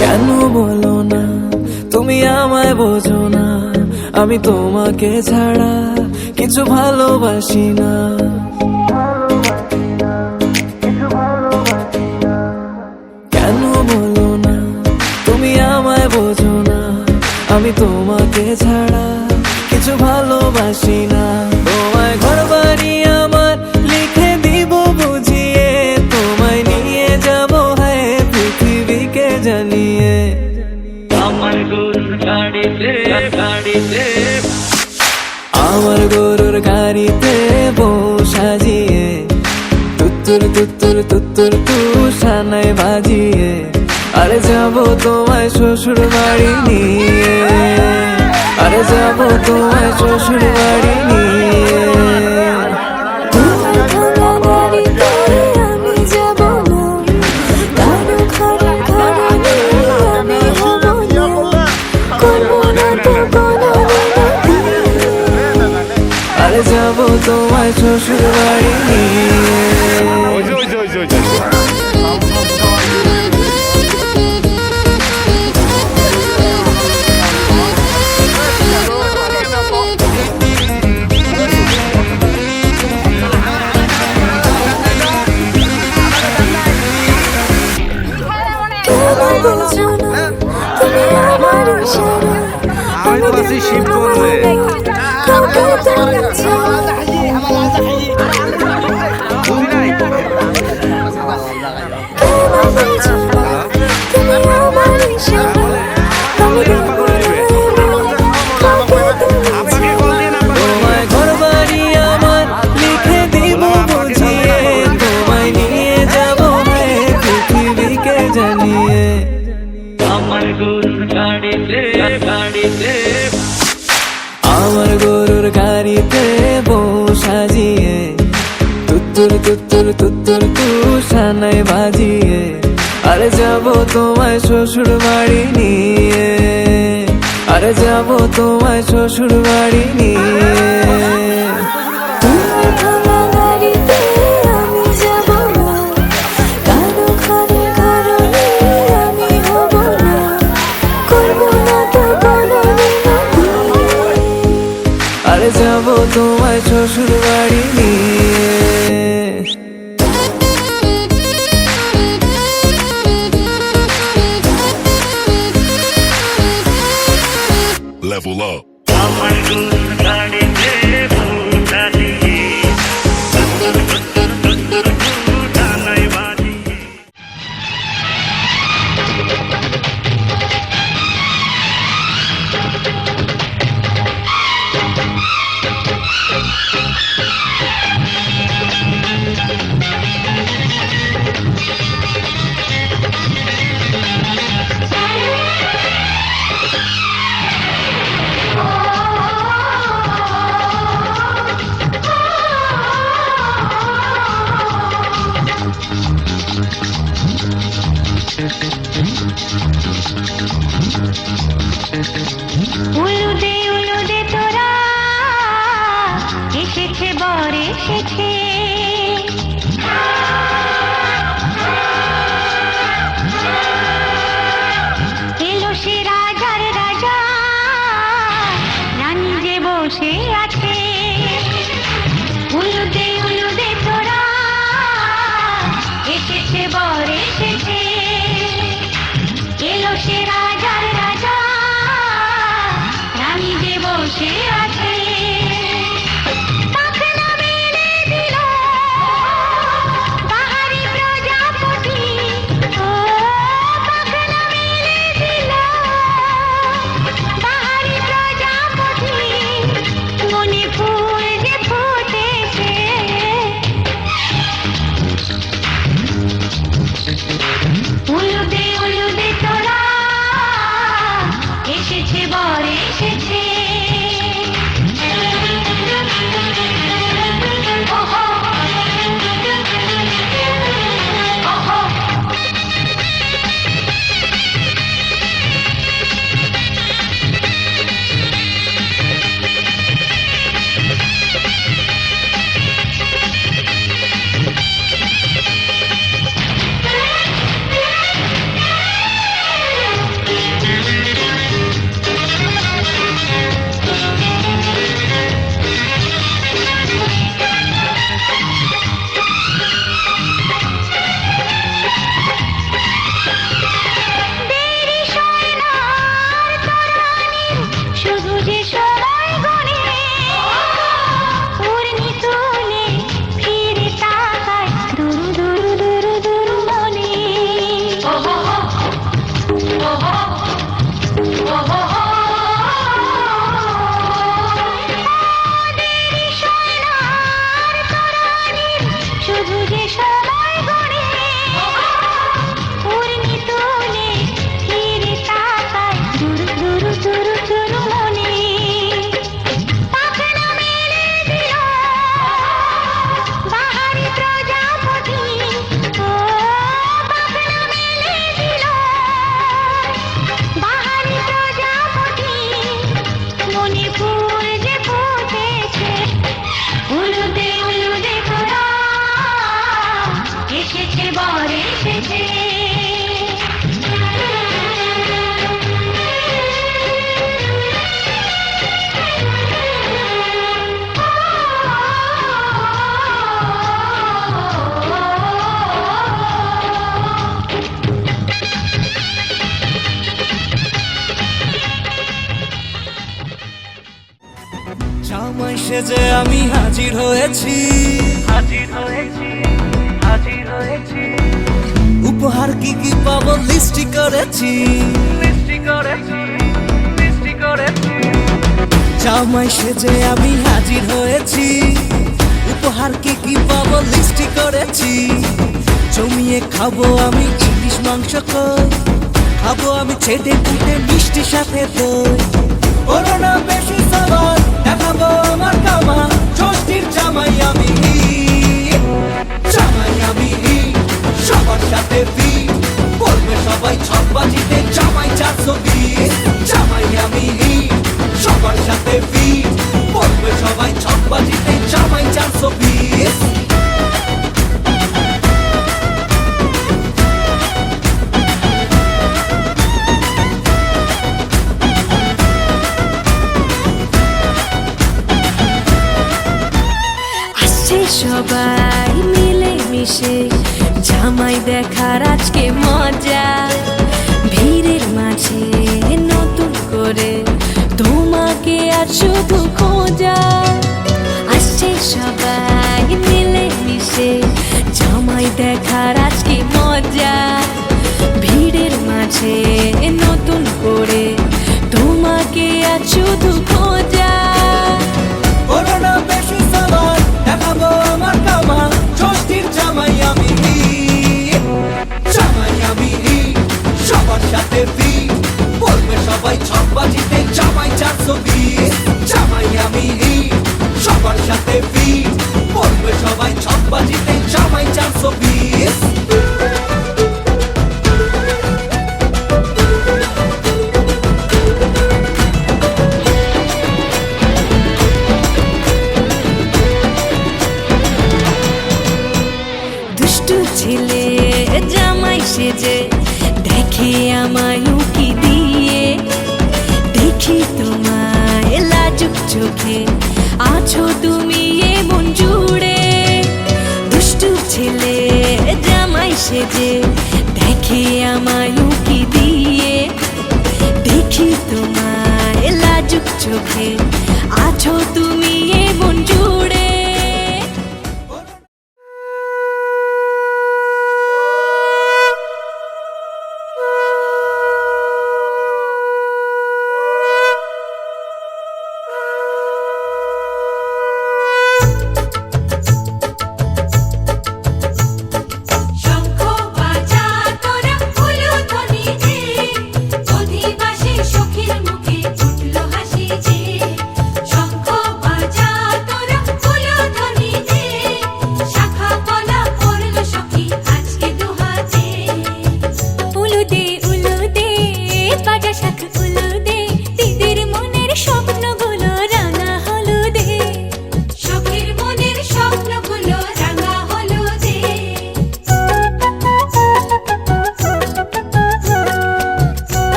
কেন বলো না তুমি আমায় বোঝো না, আমি তোমাকে ছাড়া কিছু ভালোবাসি না। কেন বলো না তুমি আমায় বোঝো না, আমি তোমাকে ছাড়া কিছু ভালোবাসি না। তোমায় ঘর বাড়ি আমার লিখে দিব বুঝিয়ে, তোমায় নিয়ে যাব হ্যাঁ পৃথিবীকে জানিয়ে। আমার গরুর গাড়িতে আমার গরুর গাড়িতে বউ সাজিয়ে, তুত্তুর তুত্তুর তুত্তুর তুষানায় বাজিয়ে, আরে যাবো তোমায় শ্বশুর বাড়ি নিয়ে, আরে যাবো তোমায় শ্বশুর বাড়ি নিয়ে। আরে যাবো তোমায় শ্বশুর বাড়ি নিয়ে। আমার গরুর গাড়িতে বউ সাজিয়ে, তুত্তুর তুত্তুর তুত্তুর তুষানায় বাজিয়ে, আরে যাবো তোমায় শ্বশুর বাড়ি নিয়ে, আরে যাবো তোমায় শ্বশুর বাড়ি নিয়ে। আরে যাবো তোমায় শ্বশুর বাড়ি নিয়ে। Level up. উলুদে উলুদে তোরা এসেছে বর এসেছে, এলো সে রাজার রাজা, রানী যে বসে আছে। উলুদে উলুদে তোরা এসেছে বর এসেছে, এলো সে রাজার রাজা, রানী যে বসে আছে। পাখনা মেলে দিল বাহারি প্রজাপতি, ও পাখনা মেলে দিল বাহারি প্রজাপতি, মনে ফুল যে ফুটেছে। উলুদে উলুদে তোরা শুধু যে সময় গড়ে উর্মি তুলে ফিরে তাকায় চুরু চুরু চুরু চুরু মনে পাখনা মেলে দিল বাহারি প্রজাপতি ও পাখনা মেলে দিল বাহারি প্রজাপতি মনে ফুল যে ফুটেছে উলুদে উলুদে খোদা এসেছে বর এসেছে জামাই সেজে আমি হাজির হয়েছি, উপহার কি কি পাবো লিস্টি করেছি, জামাই সেজে আমি হাজির হয়েছি, উপহার কি কি পাবো লিস্টি করেছি। জমিয়ে খাবো আমি ইলিশ মাংস কই, খাবো আমি ছেটে পুটে মিষ্টি সাথে দই। বলো না বেশি সবার দেখাবো আমার কামা, ষষ্ঠীর জামাই আমি, জামাই আমি সবার সাথে বি বলবে সবাই ছকবাজিতে জামাই 420। জামাই আমি সবার সাথে বি বলবে সবাই ছকবাজিতে জামাই 420। সবাই মিলে মিশে জামাই দেখার আজকে মজা, ভিড়ের মাঝে নতুন করে তোমাকে আর শুধু খোঁজা। আসছে সবাই মিলে মিশে জামাই দেখার আজকে মজা, ভিড়ের মাঝে নতুন করে তোমাকে আর শুধু খোঁজা। বলো না বেশি সবার দেখাবো আমার কামা, ষষ্ঠীর জামাই আমি, জামাই আমি সবার সাথে বি বলবে সবাই ছকবাজিতে জামাই 420। জামাই আমি সবার সাথে বি বলবে সবাই ছকবাজিতে জামাই 420। ছেলে জামাই সেজে দেখে আমায় উকি দিয়ে, দেখি তোমায় লাজুক চোখে আছো তুমি এমন জুড়ে। দুষ্টু ছেলে জামাই সেজে দেখে আমায় উকি দিয়ে, দেখি তোমায় লাজুক চোখে আছো তুমি এমন জুড়ে।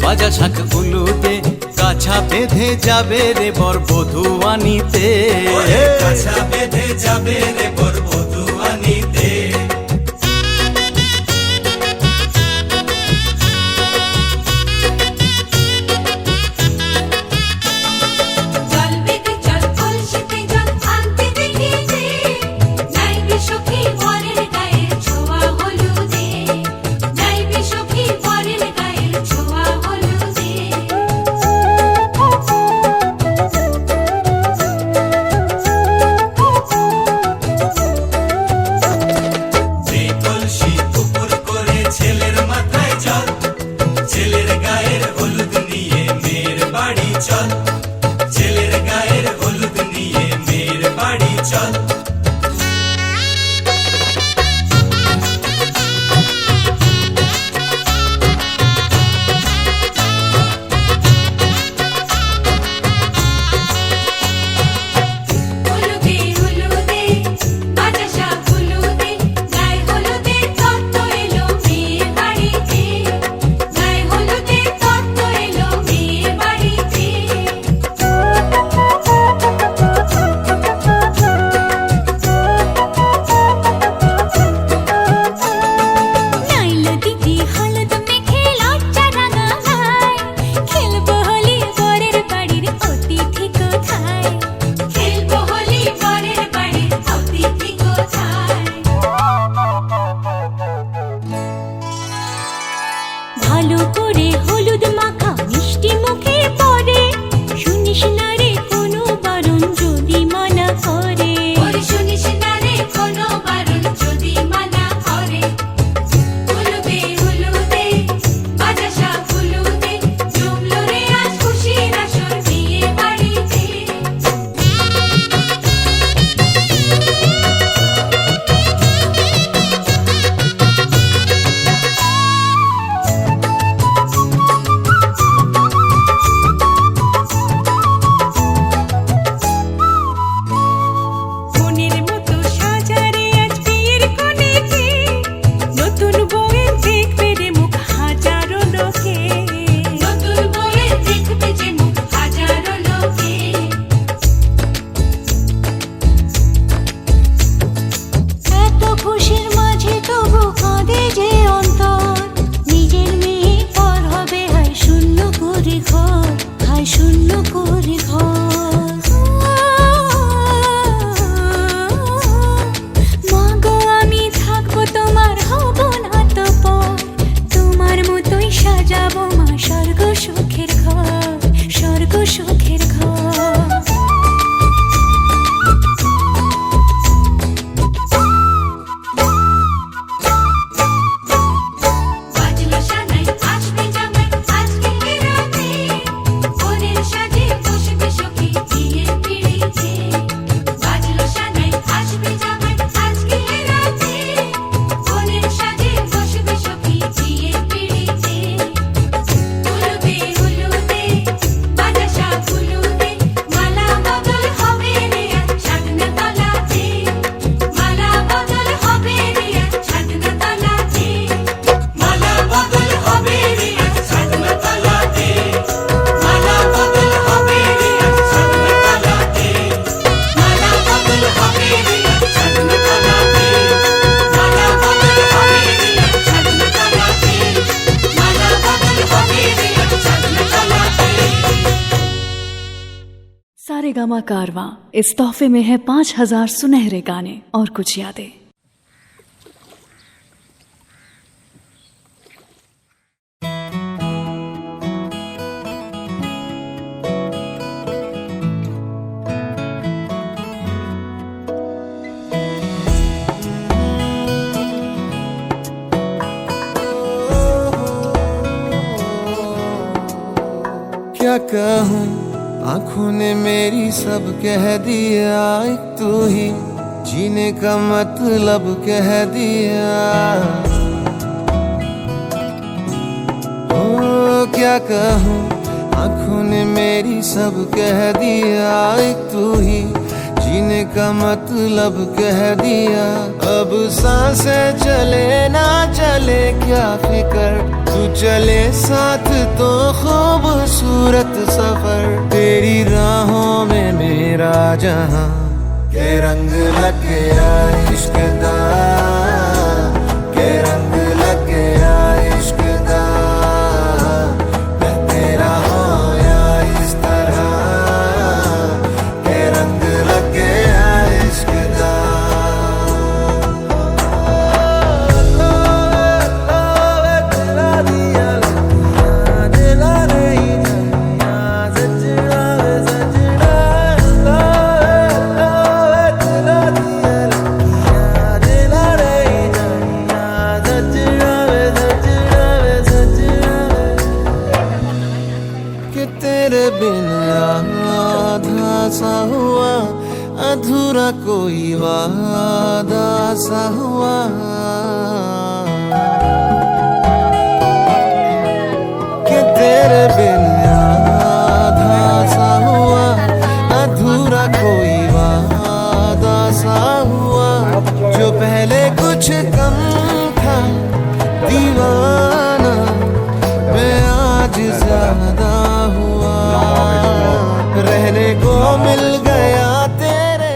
বাজা শাক উলুতে কাছা বেঁধে যাবে রে বর বধূ আনিতে, কাছা বেঁধে যাবে রে বর বধূ আনিতে। सारेगामा कारवां, इस तोहफे में है 5000 सुनहरे गाने और कुछ यादें। क्या कहूँ, आंखों ने मेरी सब कह दिया, एक तू ही जीने का मतलब कह दिया। ओ क्या कहूँ, आंखों ने मेरी सब कह दिया, एक तू ही जीने का मतलब कह दिया। अब सांसें चले ना चले क्या फिकर, तू चले साथ तो खूबसूरत सफर। तेरी राहों में मेरा जहां के रंग लग गया इश्क दा, के रंग लग गया इश्क दा। मैं तेरा होया इस तरह, के रंग लग गया इश्क दा। कि तेरे बिन आधा सा हुआ, अधूरा कोई वादा सा हुआ। कि तेरे बिन आधा सा हुआ, अधूरा कोई वादा सा हुआ। जो पहले कुछ कम था दीवाना, मैं आज ज्यादा हुआ। रहने को मिल गया तेरे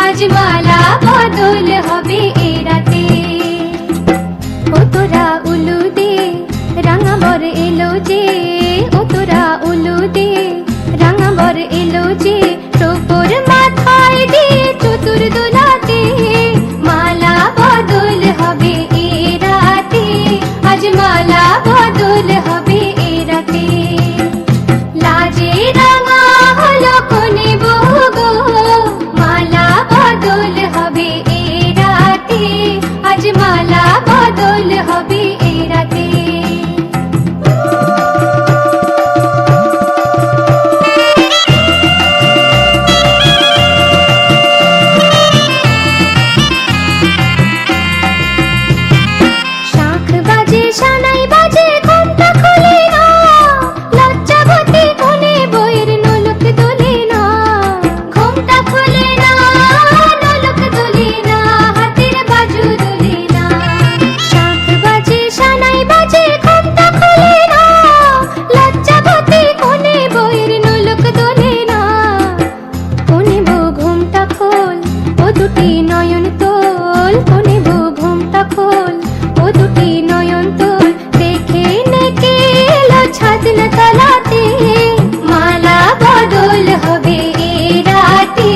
आज মালা বদল হবে এ রাতে ও তোরা উলু দে রাঙাবর এলো যে ও তোরা উলু দে রাঙাবর এলো যে টোপর মাথায় দিয়ে চতুর দোলাতে মালা বদল হবে এ রাতে আজ মালা বদল হবে এ রাতে লাজে রাঙা হলো কোনে বউ গো মালা বদল হবে এ রাতে আজ মালা বদল হবে এ রাতে শাঁখ বাজে সানাই বাজে ঘুমটা খুলে না লজ্জাবতী কোনে বইয়ের নলক দোলে না ঘুমটা খুলে না নলক দোলে না হাতের বাজু দোলে না শাঁখ বাজে সানাই বাজে ঘুমটা খুলে না লজ্জাবতী কোনে বইয়ের নলক দোলে না কোনে বউ ঘুমটা খোল ও দুটি নয়ন তোল কোনে বউ ঘুমটা খোল ও দুটি নয়ন তোল দেখে নেকে এলো ছাদনা তলাতে মালা বদল হবে এ রাতে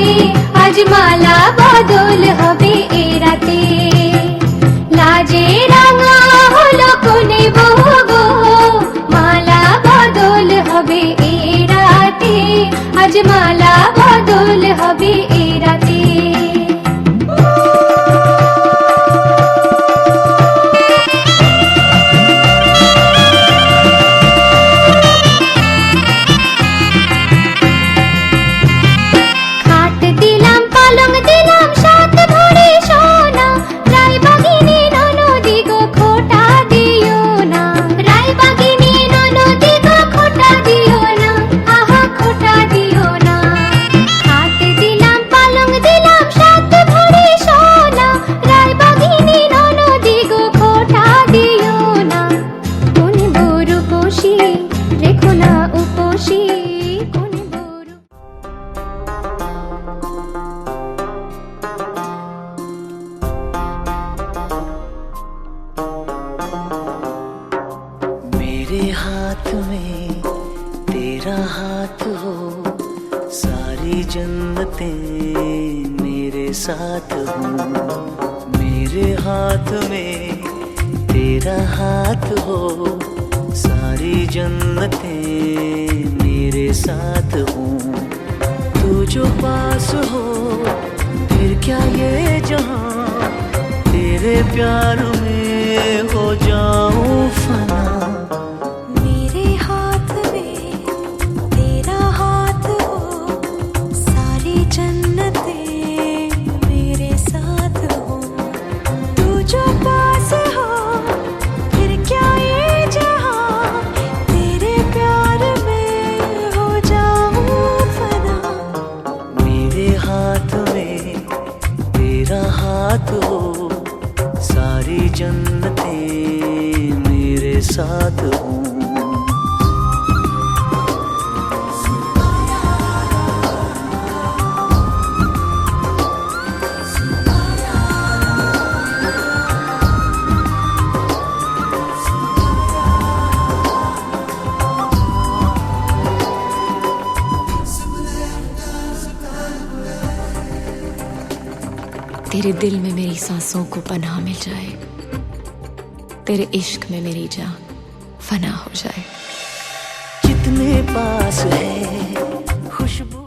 আজ মালা বদল হবে এ রাতে লাজে রাঙা হলো কোনে বউ গো মালা বদল হবে এ রাতে আজ মালা বদল হবে এ রাতে খাট দিলাম পালং দিলাম সাত ভরি সোনা রায়বাগিনী ননদি গো খোটা দিও না রায়বাগিনী ননদি গো খোটা দিও না আহা খোটা দিও না খাট দিলাম পালং দিলাম সাত ভরি সোনা রায়বাগিনী ননদি গো খোটা দিও না কোনে বড় কোশি রেখো না উপসী কোনে বড় मेरे हाथ में तेरा हाथ हो सारी जन्नतें मेरे साथ हो मेरे हाथ में तेरा हाथ हो सारी जन्नतें मेरे साथ हो तू जो पास हो फिर क्या ये जहां तेरे प्यार में हो जाऊं फना मेरे हाथ में तेरा हाथ हो सारी जन्नतें मेरे साथ हो तू जो पास हो फिर क्या ये जहां तेरे प्यार में हो जाऊं फना मेरे हाथ में तेरा हाथ हो सारी जन्नतें मेरे साथ हो तेरे दिल में मेरी सांसों को पनाह मिल जाए तेरे इश्क में मेरी जान फना हो जाए जितने पास है खुशबू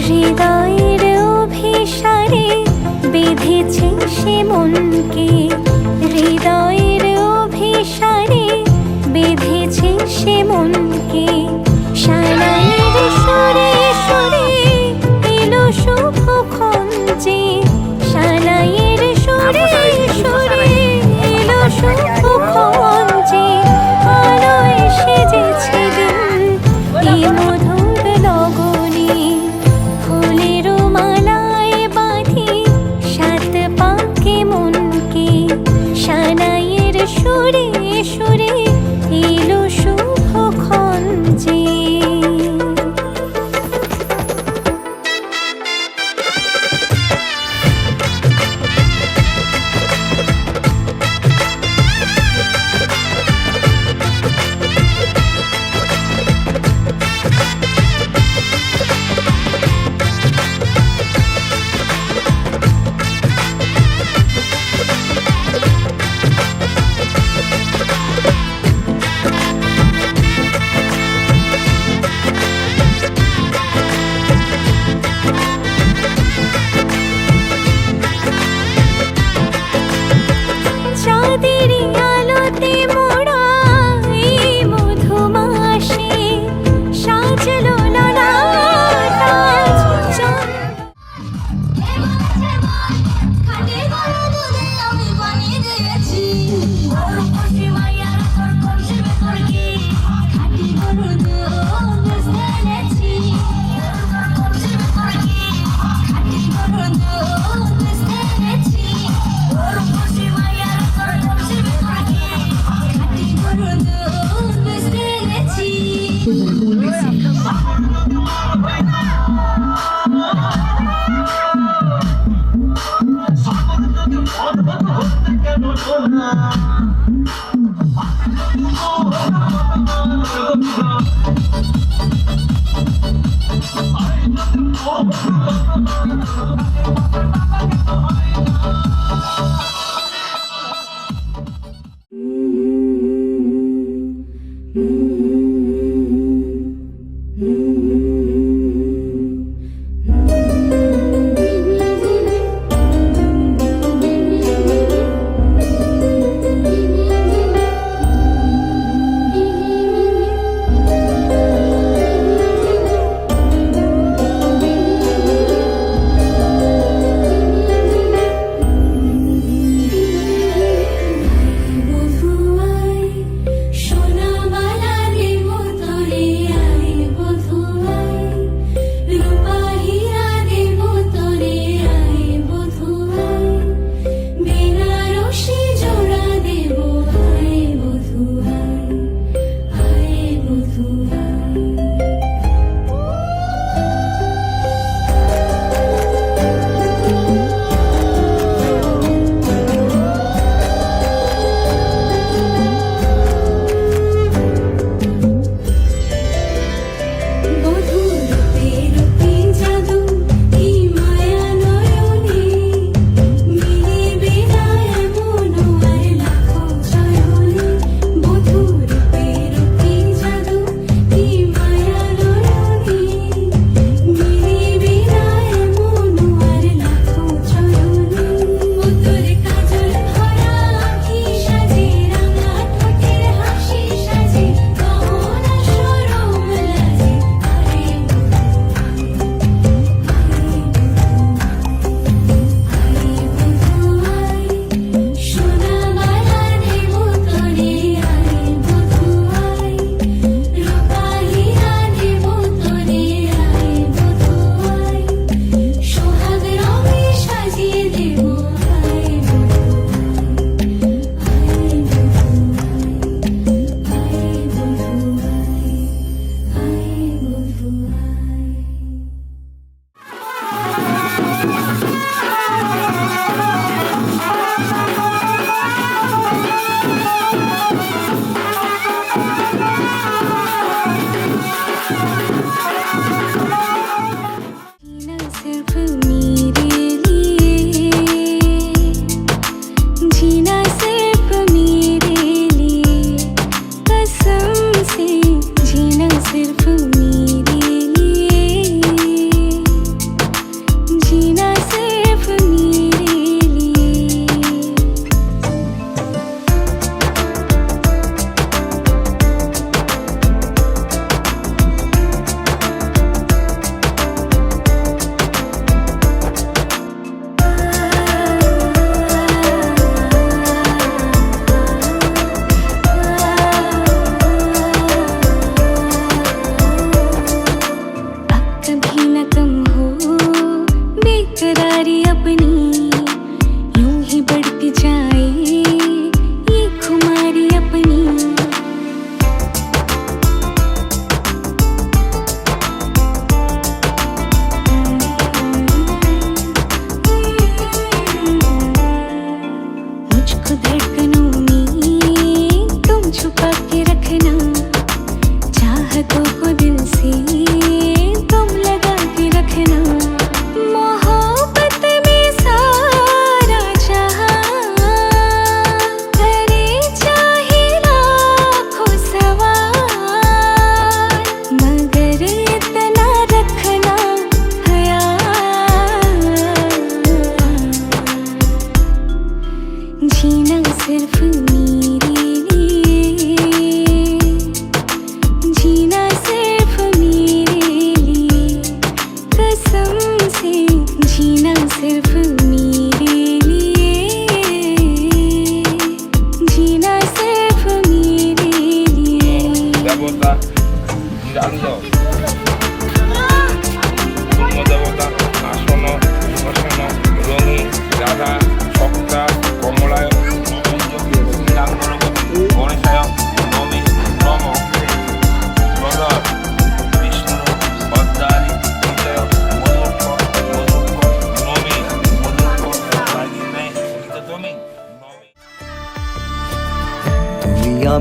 হৃদয়ের অভিসারে বেঁধেছে সে মনকে হৃদয়ের অভিসারে বেঁধেছে সে মনকে সারাইয়ের সুরে সুরে এলো শুভক্ষণ যে সারাইয়ের সুরে সুরে এলো শুভক্ষণ যে আলো এসে যেছে দিন এই মধুর লগন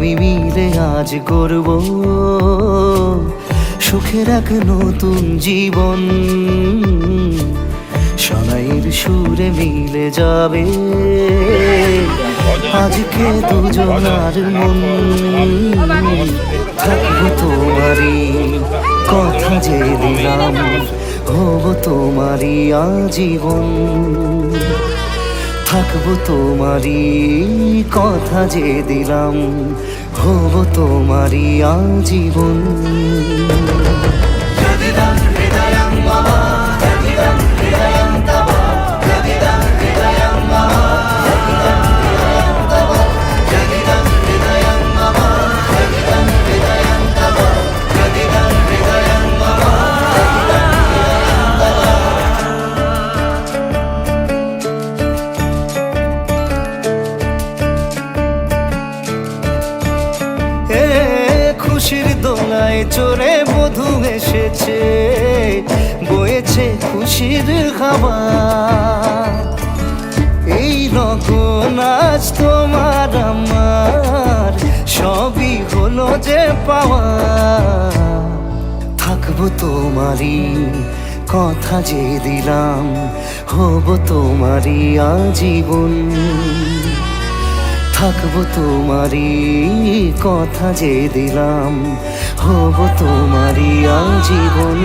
আমি মিলে আজ গড়ব সুখের এক নতুন জীবন। সানাইয়ের সুরে মিলে যাবে আজকে দুজনার মন। থাকবো তোমারই কথা যে দিলাম, হব তোমারই আজীবন। থাকবো তোমারই কথা যে দিলাম, হব তোমারই আজীবন। খুশির দোলায় চড়ে বধূ এসেছে, বয়েছে খুশির খাবার। এই রকম আজ তোমার আমার সবই হলো যে পাওয়া। থাকবো তোমারই কথা যে দিলাম, হব তোমারই আজীবন। থাকবো তোমারই কথা যে দিলাম, হব তোমারই আজীবন।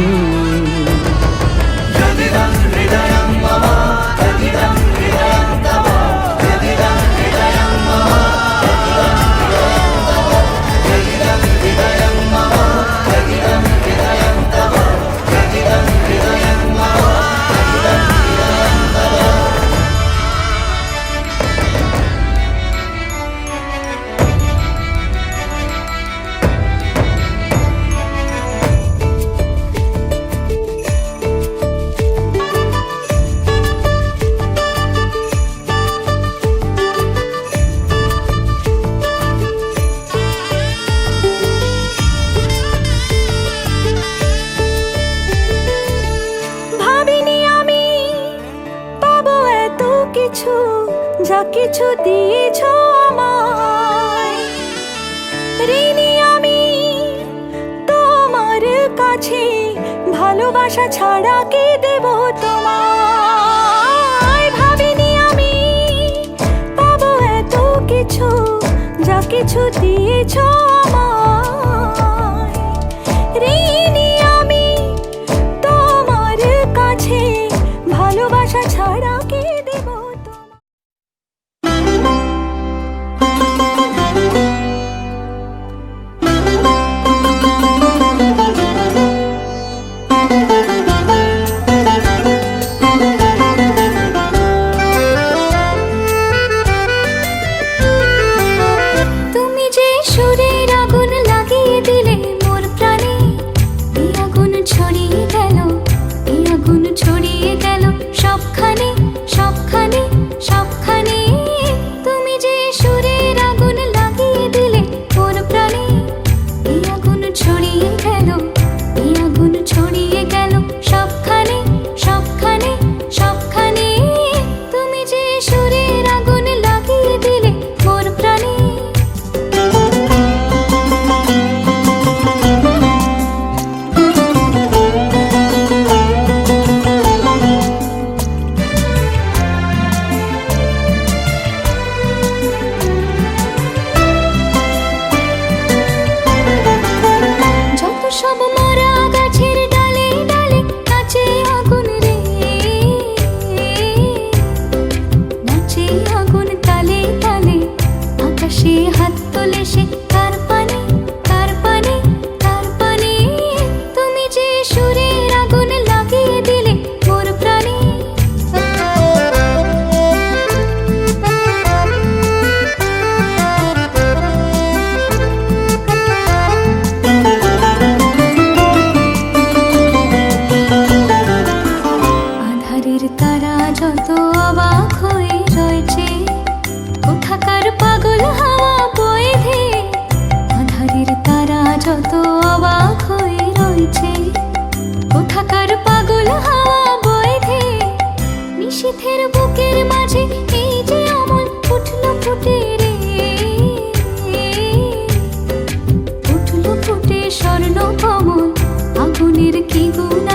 যা কিছু দিয়েছ আমায়, ঋণী আমি তোমার কাছে। ভালোবাসা ছাড়া কি দেব তোমায়? ভাবিনি আমি পাবো এত কিছু, যা কিছু দিয়েছ আমায়। ঋণী আমি তোমার কাছে, ভালোবাসা ছাড়া কি দেব।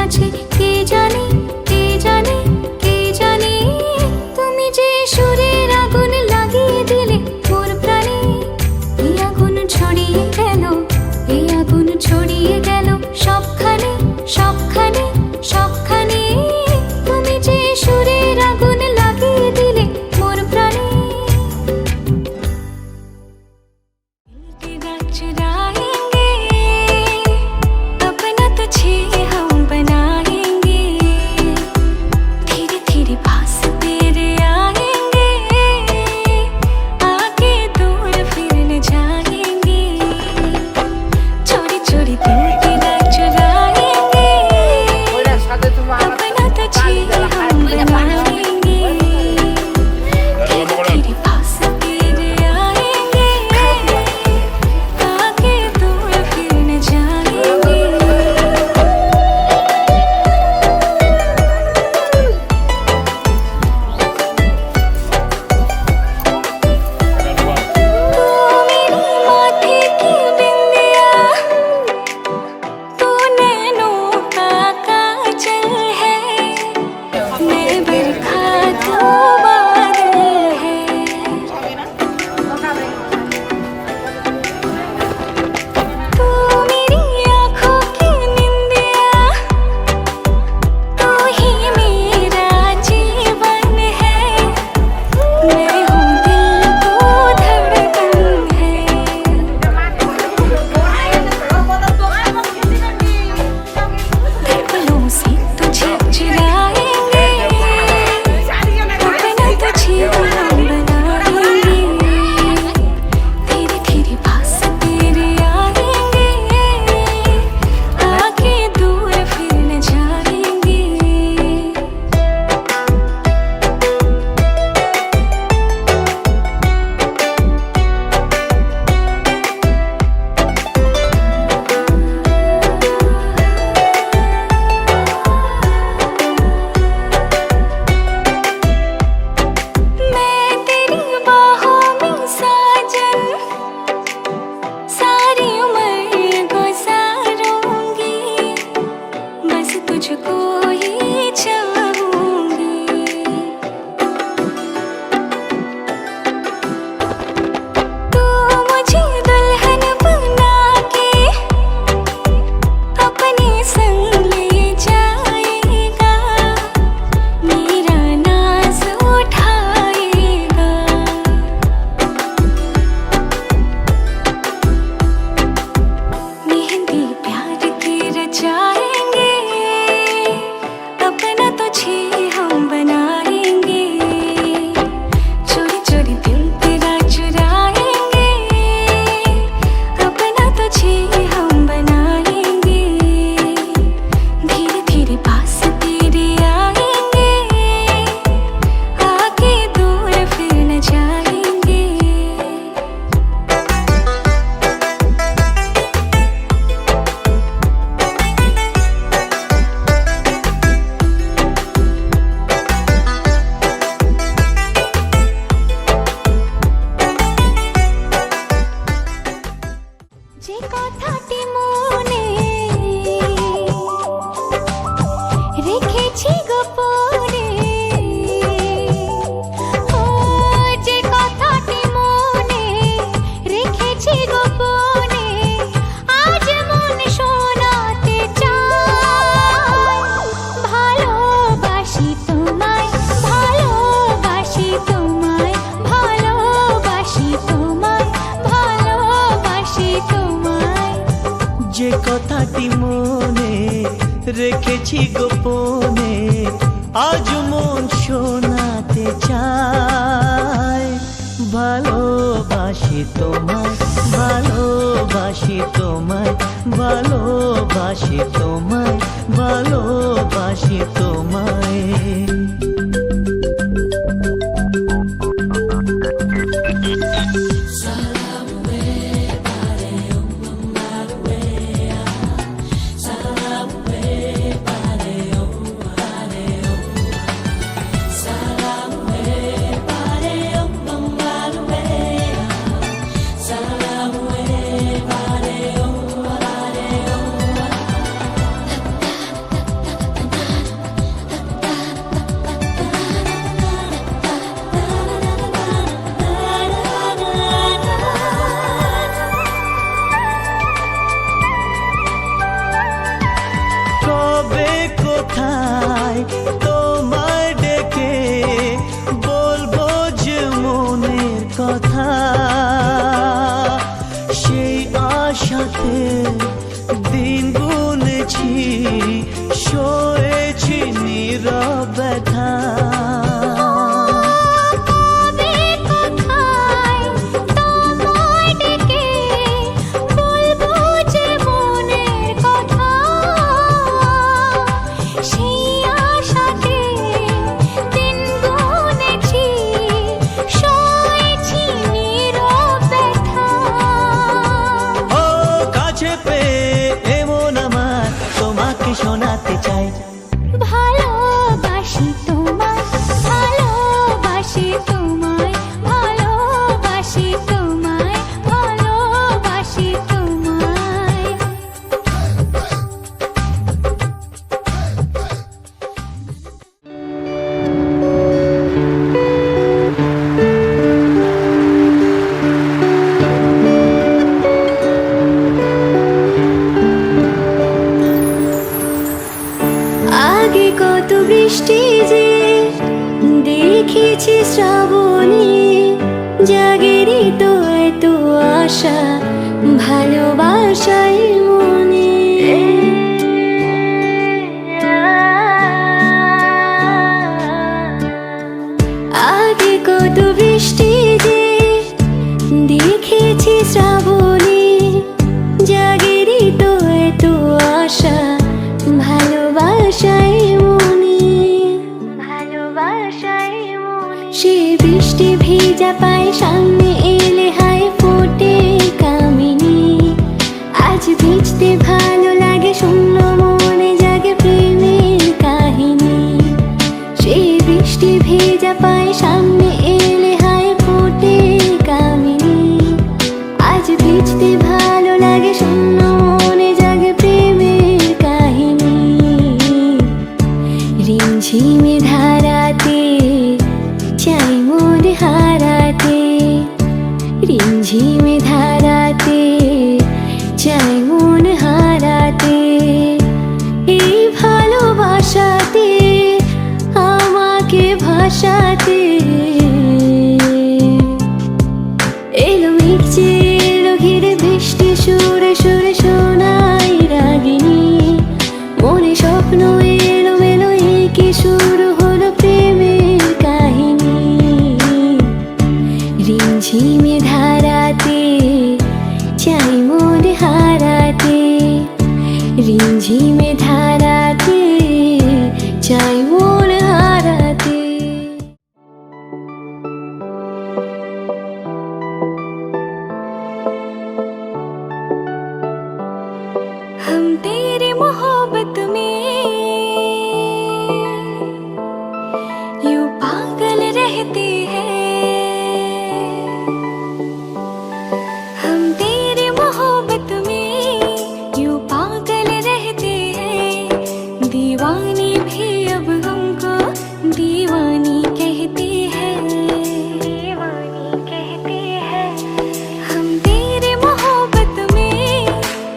আছে কে জানে, কে জানে, কে জানে। তুমি যে সুরের আগুন লাগিয়ে দিলে মোর প্রাণে, এই আগুন ছড়িয়ে গেল, এই আগুন ছড়িয়ে গেল সবখানে, সবখানে, সবখানে। তুমি যে সুরের আগুন লাগিয়ে দিলে মোর প্রাণে। चुराएंगे अपना तुझे हम बनाएंगे, धीरे धीरे पास तेरे आएंगे, आगे दूर फिर न जाएंगे। चोरी चोरी दिल तेरा चुराएंगे, अपना तुझे हम बनाएंगे, धीरे धीरे पास तेरे आएंगे, आगे दूर फिर न जाएंगे। मेरी माथे की बिंदिया, तू नैनों का काजल है, मैं बरखा तू बादल है। तू मेरी आँखों की निंदिया, तू ही मेरा जीवन है, मैं हूँ दिल को धड़कन है। धड़कनों से तुझे चुराएंगे, अपना तुझे हम बनाएंगे, धीरे धीरे पास तेरे आएंगे, आगे दूर फिर न जाएंगे। मैं तेरी बाहों में साजन सारी उम्र गुजारूंगी, बस तुझको ही चाहूंगी। तू मुझे दुल्हन बना के अपने संग ले जाएगा, मेरा नाज उठाएगा। मेहंदी प्यार की रचाएंगे, अपना तुझे हम बनाएंगे, चोरी चोरी दिल तेरा चुराएंगे, अपना तुझे हम बनाएंगे, धीरे धीरे पास तेरे आएंगे, आगे दूर फिर न जाएंगे। যে কথাটি মনে রেখেছি গোপনে, ও যে কথাটি মনে রেখেছি গোপনে, আজ মন শোনাতে চাই। ভালোবাসি তোমায়, ভালোবাসি তোমায়, ভালোবাসি তোমায়, ভালোবাসি তোমায়। যে কথাটি মনে রেখেছি গোপনে, আজ মন শোনাতে চায়। ভালোবাসি তোমায়, ভালোবাসি তোমায়, ভালোবাসি তোমায়, ভালোবাসি তোমায়। ব্যথায় তোমায় ডেকে বলবো যে মনের কথা। সেই আশাতে দিন গুনেছি, সয়েছি নীরব ব্যথা। শোনাতে চাই ভালোবাসি তোমায়, ভালোবাসি তোমায়, ভালোবাসি তোমায়, ভালোবাসি তোমায়। আগে কত বৃষ্টি যে দেখেছি শ্রাবণে, জাগেরই তো এত আশা ভালোবাসায় মনে। আগে কত বৃষ্টি যে দেখেছি শ্রাবণে, জাগেরই তো এত আশা ভালোবাসায় মনে, ভালোবাসায় মনে। সে বৃষ্টি ভেজা পায় সামনে এলে হায় ফোটে কামিনী। আজ ভিজতে ভালো লাগে, শূন্য মনে জাগে প্রেমের কাহিনী। সে বৃষ্টি ভেজা পায় সামনে এলে হায় ফোটে কামিনী। আজ ভিজতে ভালো লাগে, শূন্য মনে জাগে প্রেমের কাহিনী। রিমঝিমে ধারাতে চাই মন হারাতে, রিমঝিমে ধারাতে চাই মন হারাতে। এই ভালোবাসাতে আমাকে ভাসাতে এলো মেঘ যে এলো ঘিরে বৃষ্টি সুরে সুরে শোনাই রাগিনী। মনে স্বপ্ন এলো মেলো একে শুরু হলো প্রেমের কাহিনী। রিমঝিমে ধারাতে চাই মন হারাতে, রিমঝিমে ধারাতে চাই মন হারাতে। हम तेरी मोहब्बत में यूं पागल रहते हैं। हम तेरी मोहब्बत में यूं पागल रहते हैं। दीवानी भी अब हमको दीवानी कहती है, दीवानी कहती है। हम तेरी मोहब्बत में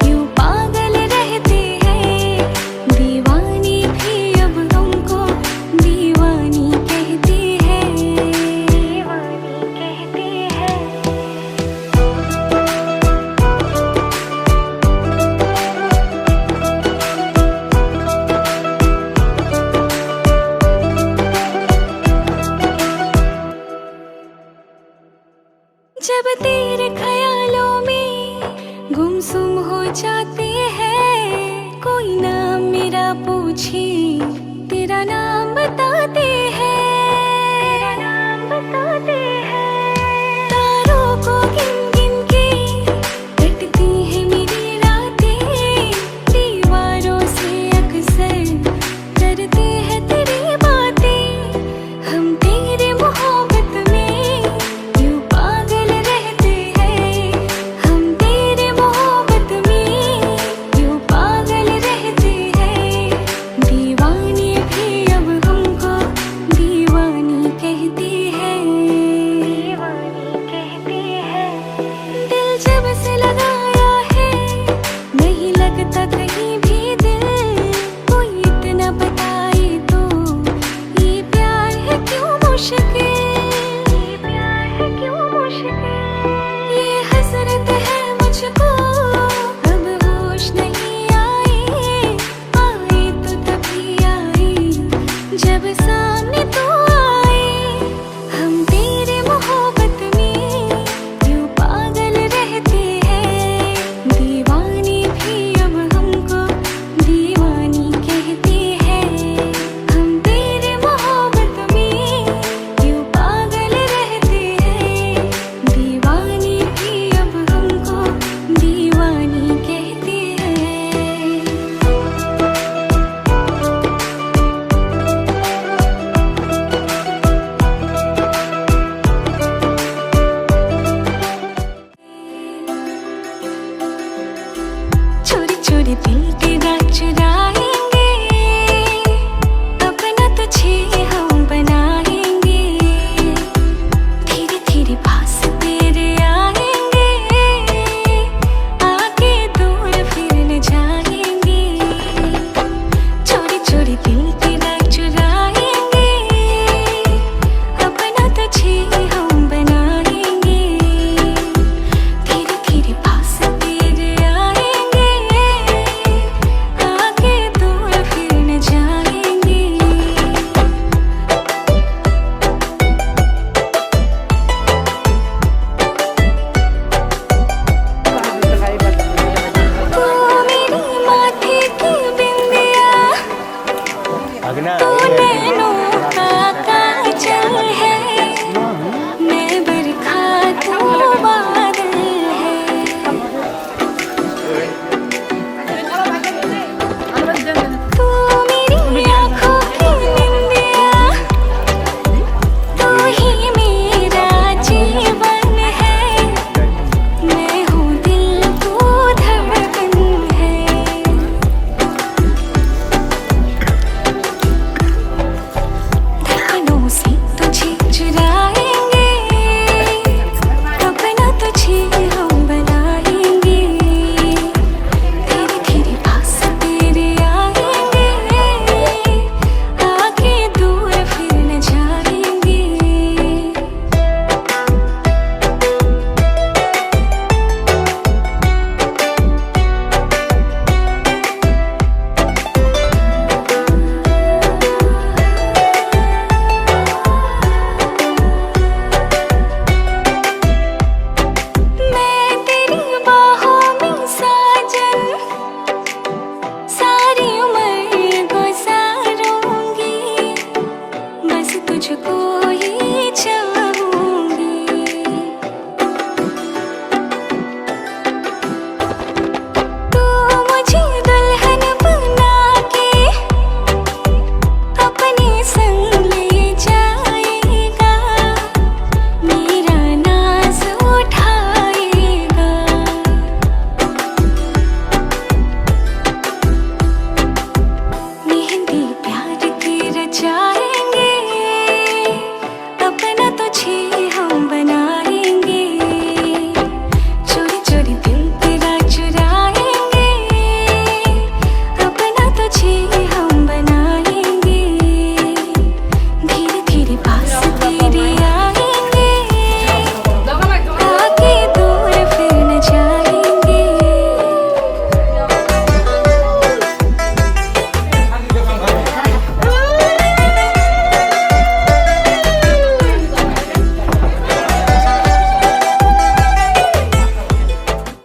यूं पागल रहते हैं। दीवानी भी अब हमको दीवानी कहती है, दीवानी कहती है। जब तेरे ख्यालों में गुमसुम हो जाते हैं, कोई नाम मेरा पूछे तेरा नाम